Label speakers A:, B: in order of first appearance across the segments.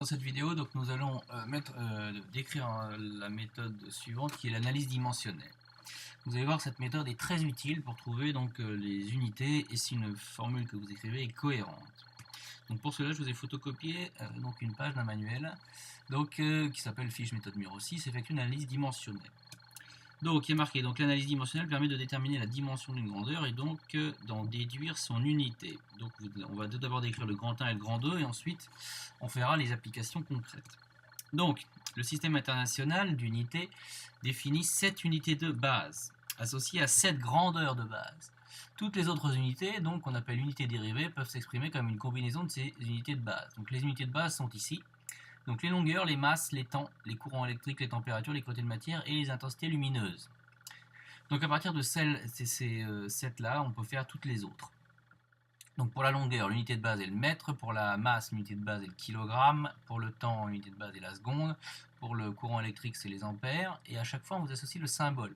A: Dans cette vidéo, donc, nous allons décrire la méthode suivante qui est l'analyse dimensionnelle. Vous allez voir, cette méthode est très utile pour trouver les unités et si une formule que vous écrivez est cohérente. Donc pour cela, je vous ai photocopié une page d'un manuel qui s'appelle fiche méthode numéro 6, effectue une analyse dimensionnelle. Donc il est marqué, l'analyse dimensionnelle permet de déterminer la dimension d'une grandeur et donc d'en déduire son unité. Donc on va d'abord décrire le grand 1 et le grand 2 et ensuite on fera les applications concrètes. Donc le système international d'unités définit 7 unités de base associées à 7 grandeurs de base. Toutes les autres unités, donc qu'on appelle unités dérivées, peuvent s'exprimer comme une combinaison de ces unités de base. Donc les unités de base sont ici. Donc les longueurs, les masses, les temps, les courants électriques, les températures, les quantités de matière et les intensités lumineuses. Donc à partir de ces 7-là, on peut faire toutes les autres. Donc pour la longueur, l'unité de base est le mètre, pour la masse, l'unité de base est le kilogramme, pour le temps, l'unité de base est la seconde, pour le courant électrique, c'est les ampères, et à chaque fois, on vous associe le symbole.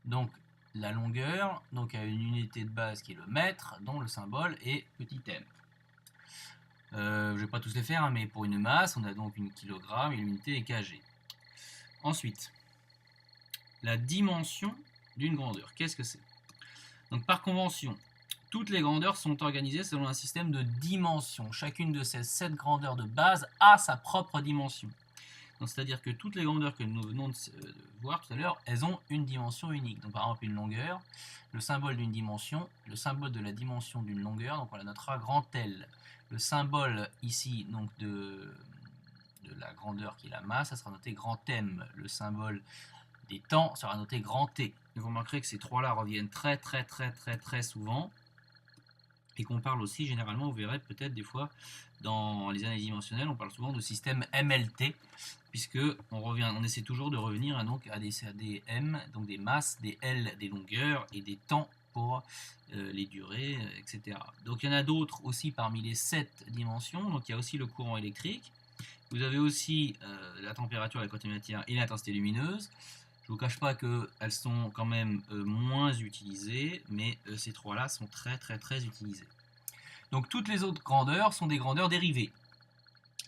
A: Donc la longueur, a une unité de base qui est le mètre, dont le symbole est petit m. Je ne vais pas tous les faire, mais pour une masse, on a donc une kilogramme et l'unité est kg. Ensuite, la dimension d'une grandeur. Qu'est-ce que c'est? Donc par convention, toutes les grandeurs sont organisées selon un système de dimensions. Chacune de ces 7 grandeurs de base a sa propre dimension. C'est-à-dire que toutes les grandeurs que nous venons de voir tout à l'heure, elles ont une dimension unique. Donc par exemple une longueur, le symbole d'une dimension, le symbole de la dimension d'une longueur, donc on la notera grand L. Le symbole ici de la grandeur qui est la masse, ça sera noté grand M. Le symbole des temps sera noté grand T. Vous remarquerez que ces trois-là reviennent très souvent et qu'on parle aussi généralement, vous verrez peut-être des fois dans les analyses dimensionnelles, on parle souvent de système MLT, puisque on essaie toujours de revenir à des M, donc des masses, des L, des longueurs et des temps pour les durées, etc. Donc il y en a d'autres aussi parmi les 7 dimensions, donc il y a aussi le courant électrique, vous avez aussi la température, la quantité de matière et l'intensité lumineuse. Je ne vous cache pas qu'elles sont quand même moins utilisées, mais ces trois-là sont très utilisées. Donc toutes les autres grandeurs sont des grandeurs dérivées.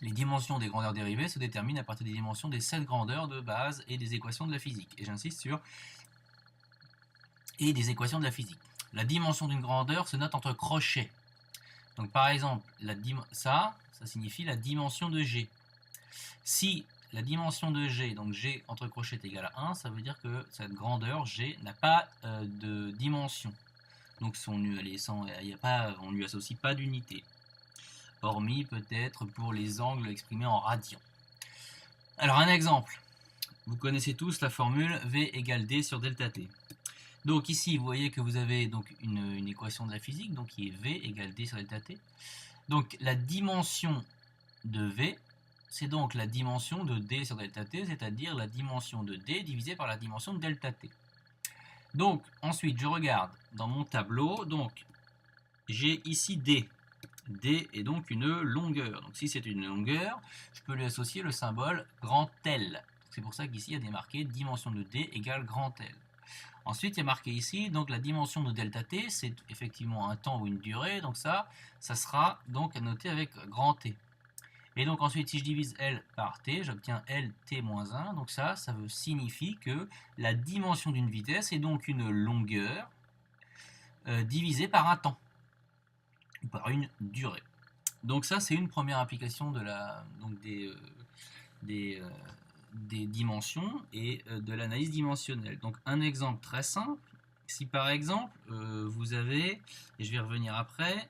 A: Les dimensions des grandeurs dérivées se déterminent à partir des dimensions des 7 grandeurs de base et des équations de la physique. Et j'insiste sur et des équations de la physique. La dimension d'une grandeur se note entre crochets. Donc par exemple, ça signifie la dimension de G. Si la dimension de G, donc G entre crochets est égal à 1, ça veut dire que cette grandeur G n'a pas de dimension. Donc on ne lui associe pas d'unité. Hormis peut-être pour les angles exprimés en radians. Alors un exemple. Vous connaissez tous la formule V égale D sur delta T. Donc ici, vous voyez que vous avez une équation de la physique, donc qui est V égale D sur delta T. Donc la dimension de V, c'est donc la dimension de D sur delta T, c'est-à-dire la dimension de D divisée par la dimension de delta T. Donc ensuite, je regarde dans mon tableau, donc j'ai ici D. D est donc une longueur. Donc si c'est une longueur, je peux lui associer le symbole grand L. C'est pour ça qu'ici il y a des marqués dimension de D égale grand L. Ensuite, il y a marqué ici, donc la dimension de delta T, c'est effectivement un temps ou une durée, donc ça sera donc à noter avec grand T. Et donc ensuite, si je divise L par T, j'obtiens LT-1, donc ça signifie que la dimension d'une vitesse est donc une longueur divisée par un temps, ou par une durée. Donc ça, c'est une première application des dimensions et de l'analyse dimensionnelle. Donc un exemple très simple, si par exemple vous avez, et je vais revenir après,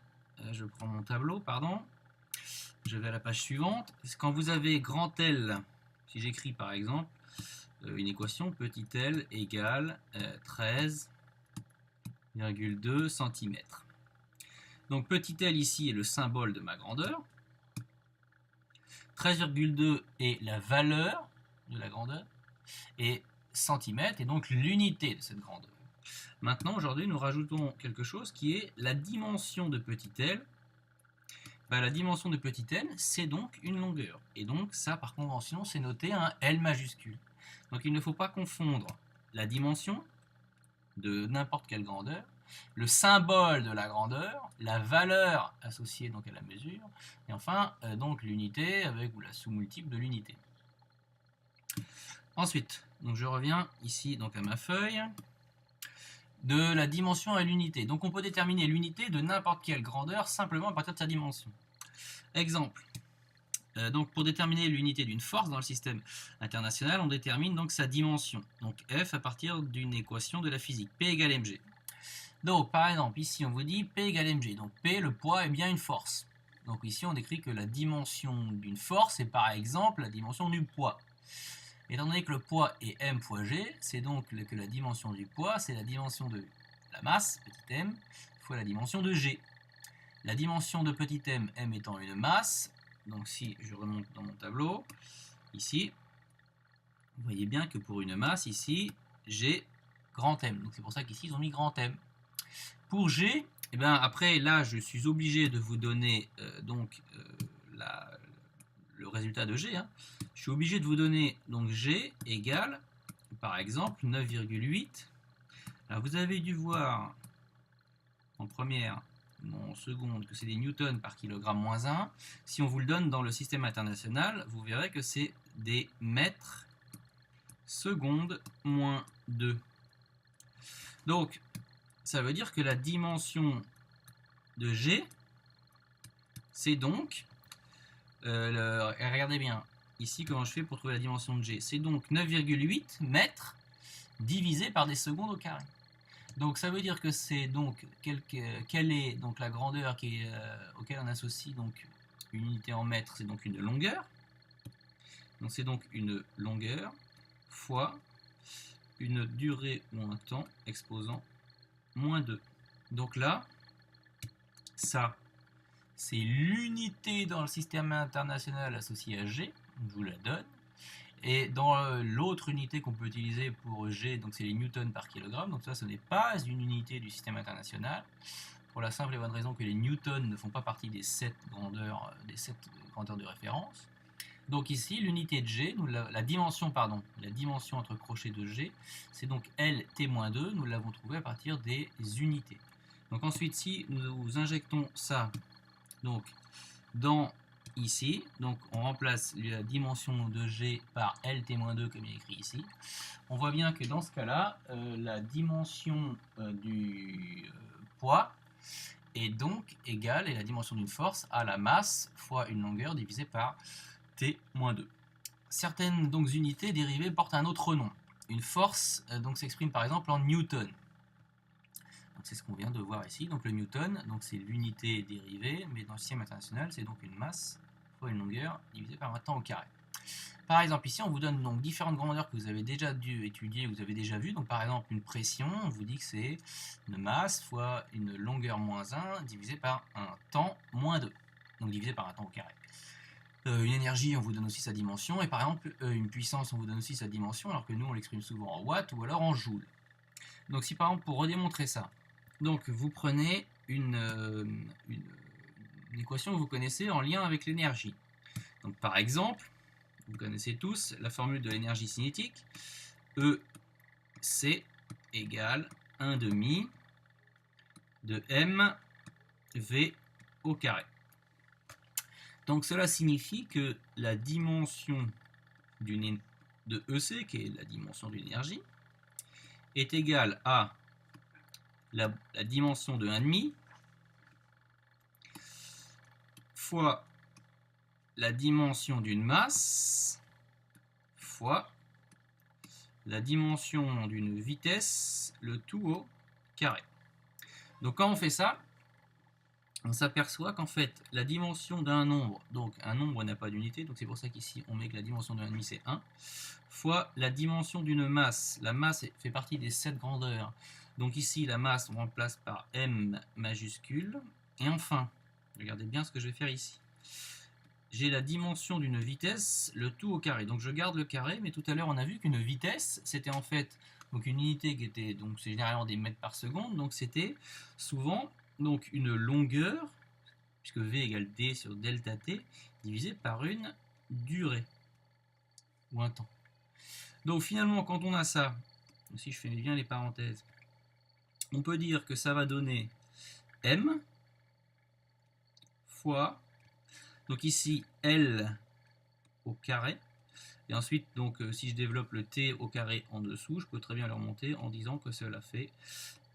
A: je prends mon tableau, pardon, je vais à la page suivante, quand vous avez grand L, si j'écris par exemple une équation, petit l égale 13,2 cm. Donc petit l ici est le symbole de ma grandeur, 13,2 est la valeur de la grandeur, et centimètre est donc l'unité de cette grandeur. Maintenant, aujourd'hui, nous rajoutons quelque chose qui est la dimension de petit l. La dimension de petit l, c'est donc une longueur. Et donc, ça, par convention, c'est noté un L majuscule. Donc, il ne faut pas confondre la dimension de n'importe quelle grandeur le symbole de la grandeur, la valeur associée donc à la mesure, et enfin donc l'unité avec ou la sous-multiple de l'unité. Ensuite, donc je reviens ici donc à ma feuille de la dimension à l'unité. Donc on peut déterminer l'unité de n'importe quelle grandeur simplement à partir de sa dimension. Exemple. Donc pour déterminer l'unité d'une force dans le système international, on détermine donc sa dimension, donc F à partir d'une équation de la physique, P égale mg. Donc par exemple ici on vous dit P égale mg, donc P le poids est bien une force. Donc ici on écrit que la dimension d'une force est par exemple la dimension du poids. Étant donné que le poids est m fois g, c'est donc que la dimension du poids c'est la dimension de la masse, petit m, fois la dimension de g. La dimension de petit m étant une masse, donc si je remonte dans mon tableau, ici, vous voyez bien que pour une masse, ici, j'ai grand M. Donc c'est pour ça qu'ici, ils ont mis grand M. Pour G, eh bien, après, là, je suis obligé de vous donner le résultat de G. Hein. Je suis obligé de vous donner donc G égale, par exemple, 9,8. Alors vous avez dû voir en première, en seconde, que c'est des newtons par kilogramme moins 1. Si on vous le donne dans le système international, vous verrez que c'est des mètres secondes moins 2. Donc, ça veut dire que la dimension de G, c'est donc, regardez bien, ici comment je fais pour trouver la dimension de G, c'est donc 9,8 mètres divisé par des secondes au carré. Donc ça veut dire que c'est donc quelle est donc la grandeur auquel on associe donc une unité en mètres, c'est donc une longueur. Donc c'est donc une longueur fois une durée ou un temps exposant moins 2. Donc là, ça, c'est l'unité dans le système international associée à G, je vous la donne. Et dans l'autre unité qu'on peut utiliser pour G, donc c'est les newtons par kilogramme, donc ça ce n'est pas une unité du système international, pour la simple et bonne raison que les newtons ne font pas partie des 7 grandeurs de référence. Donc ici, l'unité de G, la dimension entre crochets de G, c'est donc LT-2, nous l'avons trouvé à partir des unités. Donc ensuite, si nous injectons ça donc, dans ici, donc on remplace la dimension de G par LT-2 comme il est écrit ici, on voit bien que dans ce cas-là, la dimension du poids est donc égale, et la dimension d'une force, à la masse fois une longueur divisée par T-2. Certaines donc, unités dérivées portent un autre nom. Une force donc s'exprime par exemple en newton. C'est ce qu'on vient de voir ici. Donc le newton, c'est l'unité dérivée, mais dans le système international, c'est donc une masse fois une longueur divisée par un temps au carré. Par exemple, ici, on vous donne donc différentes grandeurs que vous avez déjà dû étudier, que vous avez déjà vues. Donc par exemple, une pression, on vous dit que c'est une masse fois une longueur moins 1 divisé par un temps moins 2. Donc divisé par un temps au carré. Une énergie, on vous donne aussi sa dimension. Et par exemple, une puissance, on vous donne aussi sa dimension, alors que nous, on l'exprime souvent en watts ou alors en joules. Donc si par exemple, pour redémontrer ça, donc vous prenez une équation que vous connaissez en lien avec l'énergie. Donc par exemple, vous connaissez tous la formule de l'énergie cinétique, EC égale 1/2 de mV au carré. Donc cela signifie que la dimension de EC, qui est la dimension de l'énergie, est égale à la dimension de 1/2 fois la dimension d'une masse fois la dimension d'une vitesse, le tout au carré. Donc quand on fait ça, on s'aperçoit qu'en fait la dimension d'un nombre, donc un nombre n'a pas d'unité, donc c'est pour ça qu'ici on met que la dimension de 1/2 c'est 1, fois la dimension d'une masse, la masse fait partie des 7 grandeurs, donc ici la masse on remplace par M majuscule, et enfin, regardez bien ce que je vais faire ici. J'ai la dimension d'une vitesse, le tout au carré. Donc je garde le carré, mais tout à l'heure on a vu qu'une vitesse, c'était en fait donc une unité qui était, donc c'est généralement des mètres par seconde, donc c'était souvent donc une longueur, puisque V égale D sur delta T, divisé par une durée, ou un temps. Donc finalement, quand on a ça, si je fais bien les parenthèses, on peut dire que ça va donner m fois, donc ici L au carré, et ensuite donc si je développe le t au carré en dessous, je peux très bien le remonter en disant que cela fait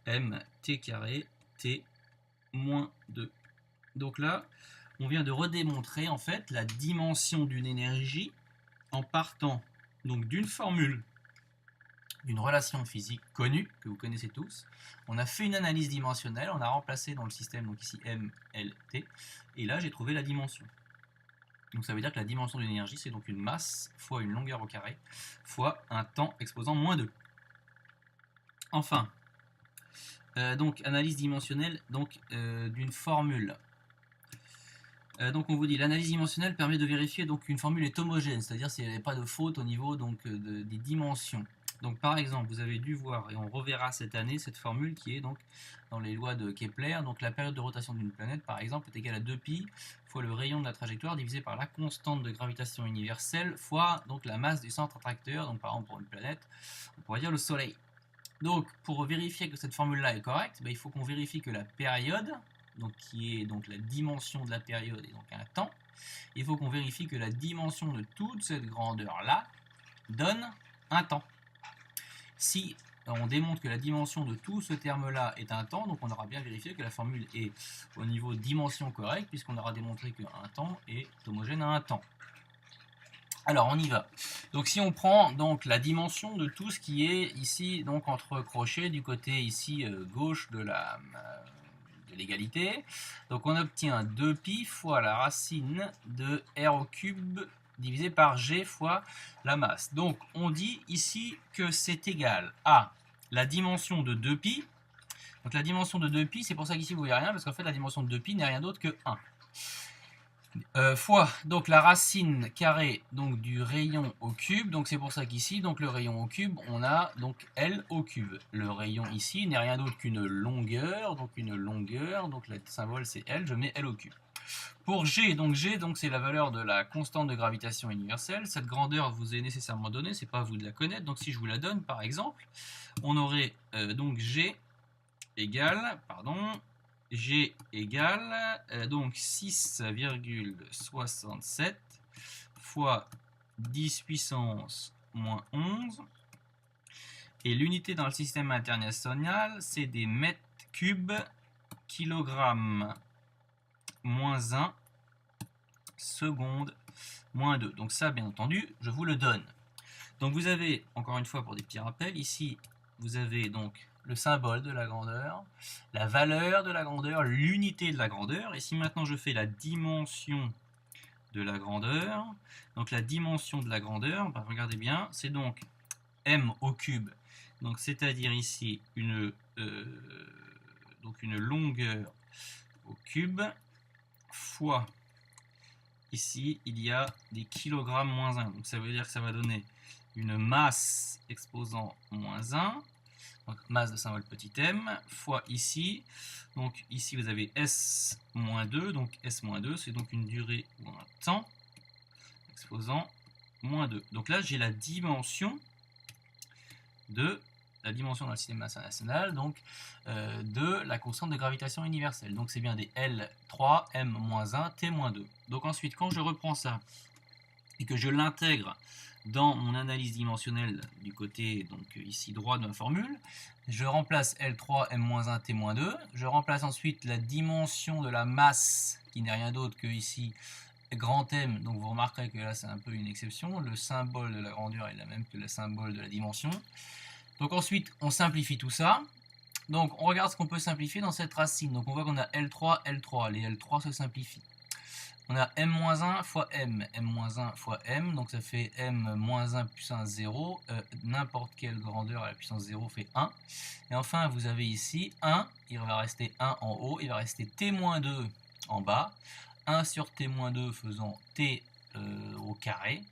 A: mt carré t moins 2. Donc là, on vient de redémontrer en fait la dimension d'une énergie en partant donc d'une formule, d'une relation physique connue, que vous connaissez tous. On a fait une analyse dimensionnelle, on a remplacé dans le système, donc ici M, L, T, et là j'ai trouvé la dimension. Donc ça veut dire que la dimension d'une énergie, c'est donc une masse fois une longueur au carré, fois un temps exposant moins 2. Enfin, donc analyse dimensionnelle d'une formule. Donc on vous dit l'analyse dimensionnelle permet de vérifier donc une formule est homogène, c'est-à-dire s'il n'y avait pas de faute au niveau donc des dimensions. Donc par exemple, vous avez dû voir, et on reverra cette année, cette formule qui est donc dans les lois de Kepler. Donc la période de rotation d'une planète, par exemple, est égale à 2π fois le rayon de la trajectoire divisé par la constante de gravitation universelle fois donc la masse du centre attracteur. Donc par exemple pour une planète, on pourrait dire le Soleil. Donc pour vérifier que cette formule-là est correcte, il faut qu'on vérifie que la période, donc qui est donc la dimension de la période et donc un temps, il faut qu'on vérifie que la dimension de toute cette grandeur-là donne un temps. Si on démontre que la dimension de tout ce terme-là est un temps, donc on aura bien vérifié que la formule est au niveau dimension correcte, puisqu'on aura démontré qu'un temps est homogène à un temps. Alors on y va. Donc si on prend donc la dimension de tout ce qui est ici donc entre crochets du côté ici gauche de l'égalité, donc on obtient 2π fois la racine de r au cube divisé par g fois la masse. Donc on dit ici que c'est égal à la dimension de 2π. Donc la dimension de 2π, c'est pour ça qu'ici vous ne voyez rien, parce qu'en fait la dimension de 2π n'est rien d'autre que 1. Fois donc la racine carrée donc du rayon au cube, donc c'est pour ça qu'ici donc le rayon au cube on a donc L au cube. Le rayon ici n'est rien d'autre qu'une longueur, donc le symbole c'est L, je mets L au cube. Pour G donc c'est la valeur de la constante de gravitation universelle. Cette grandeur vous est nécessairement donnée, c'est pas à vous de la connaître, donc si je vous la donne par exemple, on aurait donc G égale, G égale donc 6,67 fois 10 puissance moins 11. Et l'unité dans le système international, c'est des mètres cubes, kilogrammes moins 1, seconde moins 2. Donc ça, bien entendu, je vous le donne. Donc vous avez, encore une fois pour des petits rappels, ici, vous avez donc le symbole de la grandeur, la valeur de la grandeur, l'unité de la grandeur. Et si maintenant je fais la dimension de la grandeur, donc la dimension de la grandeur, regardez bien, c'est donc m au cube, donc c'est-à-dire ici une longueur au cube, fois ici il y a des kilogrammes moins 1. Donc ça veut dire que ça va donner une masse exposant moins 1. Donc masse de symbole petit m, fois ici, donc ici vous avez S-2, donc S-2, c'est donc une durée ou un temps exposant moins 2. Donc là j'ai la dimension dans le système international, donc de la constante de gravitation universelle. Donc c'est bien des L3, M-1, T-2. Donc ensuite quand je reprends ça et que je l'intègre dans mon analyse dimensionnelle du côté donc ici droit de ma formule, je remplace L3, M-1, T-2, je remplace ensuite la dimension de la masse qui n'est rien d'autre que ici grand M, donc vous remarquerez que là c'est un peu une exception, le symbole de la grandeur est la même que le symbole de la dimension. Donc ensuite on simplifie tout ça, donc on regarde ce qu'on peut simplifier dans cette racine, donc on voit qu'on a L3, L3, les L3 se simplifient. On a m-1 fois m, m-1 fois m, donc ça fait m-1 puissance 0, n'importe quelle grandeur à la puissance 0 fait 1. Et enfin, vous avez ici 1, il va rester 1 en haut, il va rester t-2 en bas, 1 sur t-2 faisant t au carré.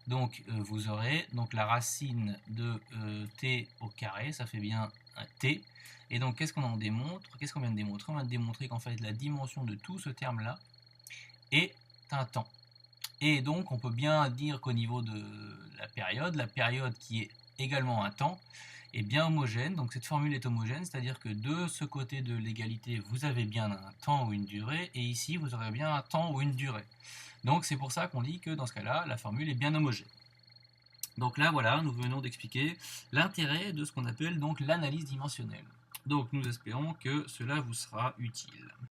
A: Donc vous aurez donc la racine de t au carré, ça fait bien un t. Et donc qu'est-ce qu'on en démontre? Qu'est-ce qu'on vient de démontrer? On vient de démontrer qu'en fait la dimension de tout ce terme-là est un temps. Et donc on peut bien dire qu'au niveau de la période qui est également un temps, est bien homogène. Donc cette formule est homogène, c'est-à-dire que de ce côté de l'égalité, vous avez bien un temps ou une durée, et ici, vous aurez bien un temps ou une durée. Donc c'est pour ça qu'on dit que dans ce cas-là, la formule est bien homogène. Donc là, voilà, nous venons d'expliquer l'intérêt de ce qu'on appelle donc l'analyse dimensionnelle. Donc nous espérons que cela vous sera utile.